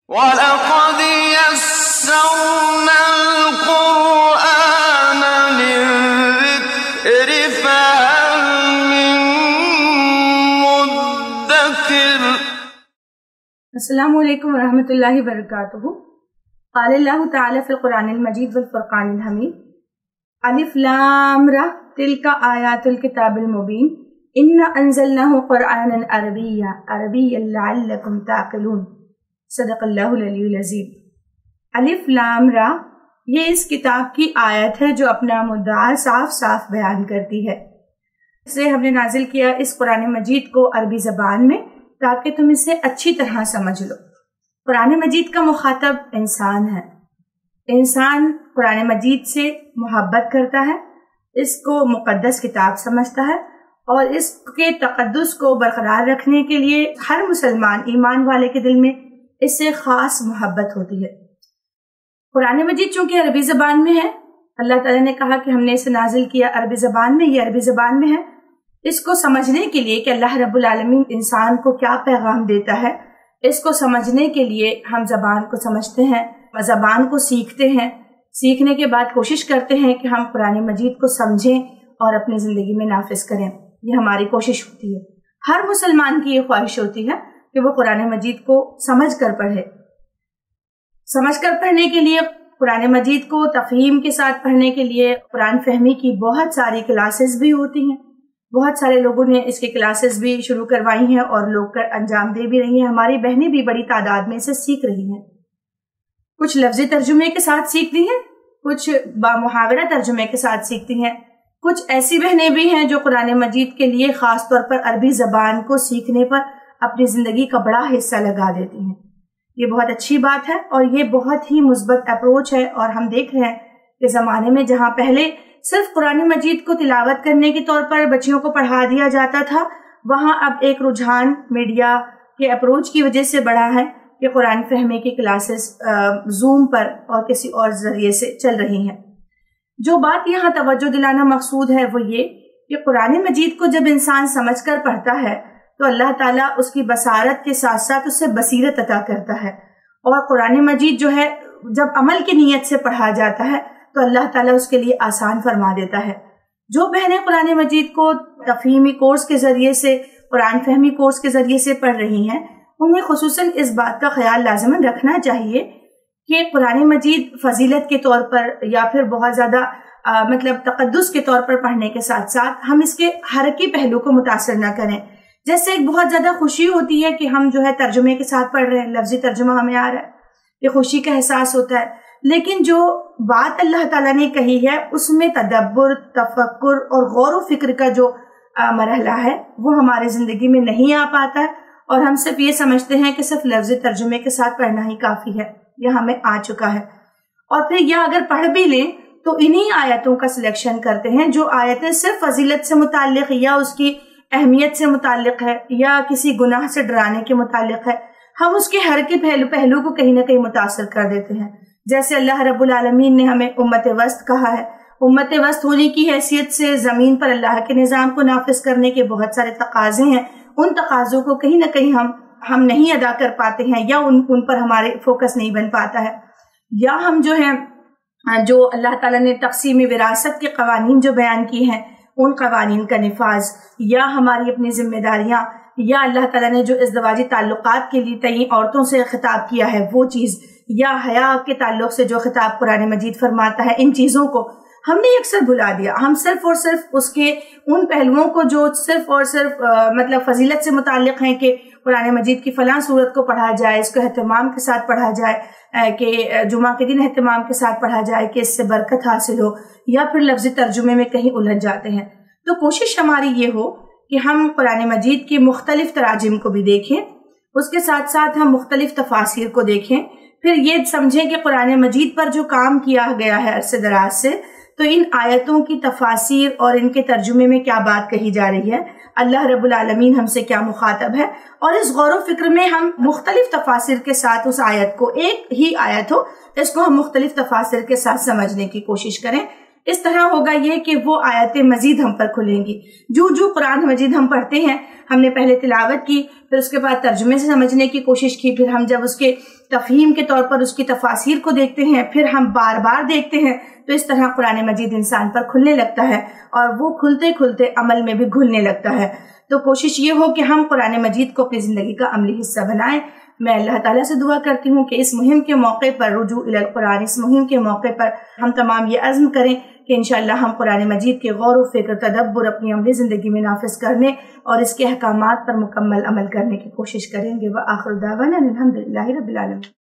وَلَقَدْ يَسَّرْنَا الْقُرْآنَ لِلذِّكْرِ فَهَلْ مِن مُّدَّكِرٍ۔ السلام علیکم ورحمۃ اللہ وبرکاتہ۔ قال اللہ تعالی فی القرآن المجید والفرقان الحمید، الف لام را تلک آیات الکتاب المبین، انا انزلناہ قرآنا عربیا لعلکم تعقلون، صدق اللہ العلی العظیم۔ الف لام را یہ اس کتاب کی آیت ہے جو اپنا مدعا صاف صاف بیان کرتی ہے۔ اسے ہم نے نازل کیا اس قرآن مجید کو عربی زبان میں تاکہ تم اسے اچھی طرح سمجھ لو۔ قرآن مجید کا مخاطب انسان ہے۔ انسان قرآن مجید سے محبت کرتا ہے، اس کو مقدس کتاب سمجھتا ہے، اور اس کے تقدس کو برقرار رکھنے کے لیے ہر مسلمان ایمان والے کے دل میں اس سے خاص محبت ہوتی ہے۔ قرآن مجید چونکہ عربی زبان میں ہے، اللہ تعالیٰ نے کہا کہ ہم نے اسے نازل کیا عربی زبان میں، یہ عربی زبان میں ہے۔ اس کو سمجھنے کے لیے کہ اللہ رب العالمین انسان کو کیا پیغام دیتا ہے، اس کو سمجھنے کے لیے ہم زبان کو سمجھتے ہیں، زبان کو سیکھتے ہیں، سیکھنے کے بعد کوشش کرتے ہیں کہ ہم قرآن مجید کو سمجھیں اور اپنی زندگی میں نافذ کریں۔ یہ ہماری کوشش ہوتی ہے، ہر مسلمان کی یہ خواہش ہوتی ہے کہ وہ قرآن مجید کو سمجھ کر پڑھے۔ سمجھ کر پڑھنے کے لیے قرآن مجید کو تفہیم کے ساتھ پڑھنے کے لیے قرآن فہمی کی بہت ساری کلاسز بھی ہوتی ہیں۔ بہت سارے لوگوں نے اس کی کلاسز بھی شروع کروائی ہیں اور لوگ انجام دے بھی رہی ہیں۔ ہماری بہنیں بھی بڑی تعداد میں اسے سیکھ رہی ہیں۔ کچھ لفظی ترجمے کے ساتھ سیکھتی ہیں، کچھ بامحاورہ ترجمے کے ساتھ سیکھتی ہیں، کچھ ایسی بہنیں بھی ہیں جو قرآن مجید کے لیے خاص طور پر عربی زبان کو سیکھنے پر اپنی زندگی کا بڑا حصہ لگا دیتی ہیں۔ یہ بہت اچھی بات ہے اور یہ بہت ہی مثبت اپروچ ہے، اور ہم دیکھ رہے ہیں کہ زمانے میں جہاں پہلے صرف قرآن مجید کو تلاوت کرنے کے طور پر بچیوں کو پڑھا دیا جاتا تھا، وہاں اب ایک رجحان میڈیا کے اپروچ کی وجہ سے بڑھا ہے کہ قرآن فہمی کی کلاسز زوم پر اور کسی اور ذریعے سے چل رہی ہیں۔ جو بات یہاں توجہ دلانا مقصود ہے وہ یہ کہ قرآن مجید کو جب انسان سمجھ کر پڑھتا ہے تو اللہ تعالیٰ اس کی بصارت کے ساتھ ساتھ اسے بصیرت عطا کرتا ہے، اور قرآن مجید جو ہے جب عمل کی نیت سے پڑھا جاتا ہے تو اللہ تعالیٰ اس کے لیے آسان فرما دیتا ہے۔ جو بہنیں قرآن مجید کو تفہیمی کورس کے ذریعے سے، قرآن فہمی کورس کے ذریعے سے پڑھ رہی ہیں، انہیں خصوصاً اس بات کا خیال لازماً رکھنا چاہیے کہ قرآن مجید فضیلت کے طور پر یا پھر بہت زیادہ تقدس کے طور پر پڑھنے کے ساتھ ساتھ ہم اس کے حرکی پہلو کو متاثر نہ کریں۔ جیسے ایک بہت زیادہ خوشی ہوتی ہے کہ ہم جو ہے ترجمے کے ساتھ پڑھ رہے ہیں، لفظی ترجمہ ہمیں آ رہا ہے، یہ خوشی کا احساس ہوتا ہے، لیکن جو بات اللہ تعالیٰ نے کہی ہے اس میں تدبر، تفکر اور غور و فکر کا جو مرحلہ ہے وہ ہماری زندگی میں نہیں آ پاتا ہے، اور ہم صرف یہ سمجھتے ہیں کہ صرف لفظی ترجمے کے ساتھ پڑھنا ہی کافی ہے، یہ ہمیں آ چکا ہے۔ اور پھر یہ اگر پڑھ بھی لیں تو انہی آیتوں کا سلیکشن کرتے ہیں جو آیتیں صرف فضیلت سے متعلق یا اس کی اہمیت سے متعلق ہے یا کسی گناہ سے ڈرانے کے متعلق ہے، ہم اس کے ہر کے پہلو کو کہیں نہ کہیں متاثر کر دیتے ہیں۔ جیسے اللہ رب العالمین نے ہمیں امت وسط کہا ہے، امت وسط ہونے کی حیثیت سے زمین پر اللہ کے نظام کو نافذ کرنے کے بہت سارے تقاضے ہیں، ان تقاضوں کو کہیں نہ کہیں ہم نہیں ادا کر پاتے ہیں، یا ان پر ہمارے فوکس نہیں بن پاتا ہے، یا ہم جو ہے جو اللہ تعالیٰ نے تقسیم وراثت کے قوانین جو بیان کی ہیں ان قوانین کا نفاذ، یا ہماری اپنی ذمہ داریاں، یا اللہ تعالیٰ نے جو ازدواجی تعلقات کے لیے کئی عورتوں سے خطاب کیا ہے وہ چیز، یا حیا کے تعلق سے جو خطاب قرآن مجید فرماتا ہے، ان چیزوں کو ہم نے اکثر بھلا دیا۔ ہم صرف اور صرف اس کے ان پہلوؤں کو جو صرف اور صرف فضیلت سے متعلق ہیں کہ قرآن مجید کی فلاں صورت کو پڑھا جائے، اس کو اہتمام کے ساتھ پڑھا جائے، کہ جمعہ کے دن اہتمام کے ساتھ پڑھا جائے کہ اس سے برکت حاصل ہو، یا پھر لفظی ترجمے میں کہیں الجھ جاتے ہیں۔ تو کوشش ہماری یہ ہو کہ ہم قرآن مجید کے مختلف تراجم کو بھی دیکھیں، اس کے ساتھ ساتھ ہم مختلف تفاسیر کو دیکھیں، پھر یہ سمجھیں کہ قرآن مجید پر جو کام کیا گیا ہے عرصے دراز سے، تو ان آیتوں کی تفاسیر اور ان کے ترجمے میں کیا بات کہی جا رہی ہے، اللہ رب العالمین ہم سے کیا مخاطب ہے، اور اس غور و فکر میں ہم مختلف تفاسیر کے ساتھ اس آیت کو، ایک ہی آیت ہو اس کو ہم مختلف تفاسیر کے ساتھ سمجھنے کی کوشش کریں۔ اس طرح ہوگا یہ کہ وہ آیتیں مزید ہم پر کھلیں گی۔ جو قرآن مجید ہم پڑھتے ہیں، ہم نے پہلے تلاوت کی، پھر اس کے بعد ترجمے سے سمجھنے کی کوشش کی، پھر ہم جب اس کے تفہیم کے طور پر اس کی تفاسیر کو دیکھتے ہیں، پھر ہم بار بار دیکھتے ہیں، تو اس طرح قرآن مجید انسان پر کھلنے لگتا ہے اور وہ کھلتے کھلتے عمل میں بھی گھلنے لگتا ہے۔ تو کوشش یہ ہو کہ ہم قرآن مجید کو اپنی زندگی کا عملی حصہ بنائیں۔ میں اللہ تعالیٰ سے دعا کرتی ہوں کہ اس مہم کے موقع پر رجوع الی القرآن، اس مہم کے موقع پر ہم تمام یہ عزم کریں کہ انشاءاللہ ہم قرآن مجید کے غور و فکر تدبر اپنی عملی زندگی میں نافذ کرنے اور اس کے احکامات پر مکمل عمل کرنے کی کوشش کریں گے۔ وآخر دعوانا الحمدللہ رب العالمین۔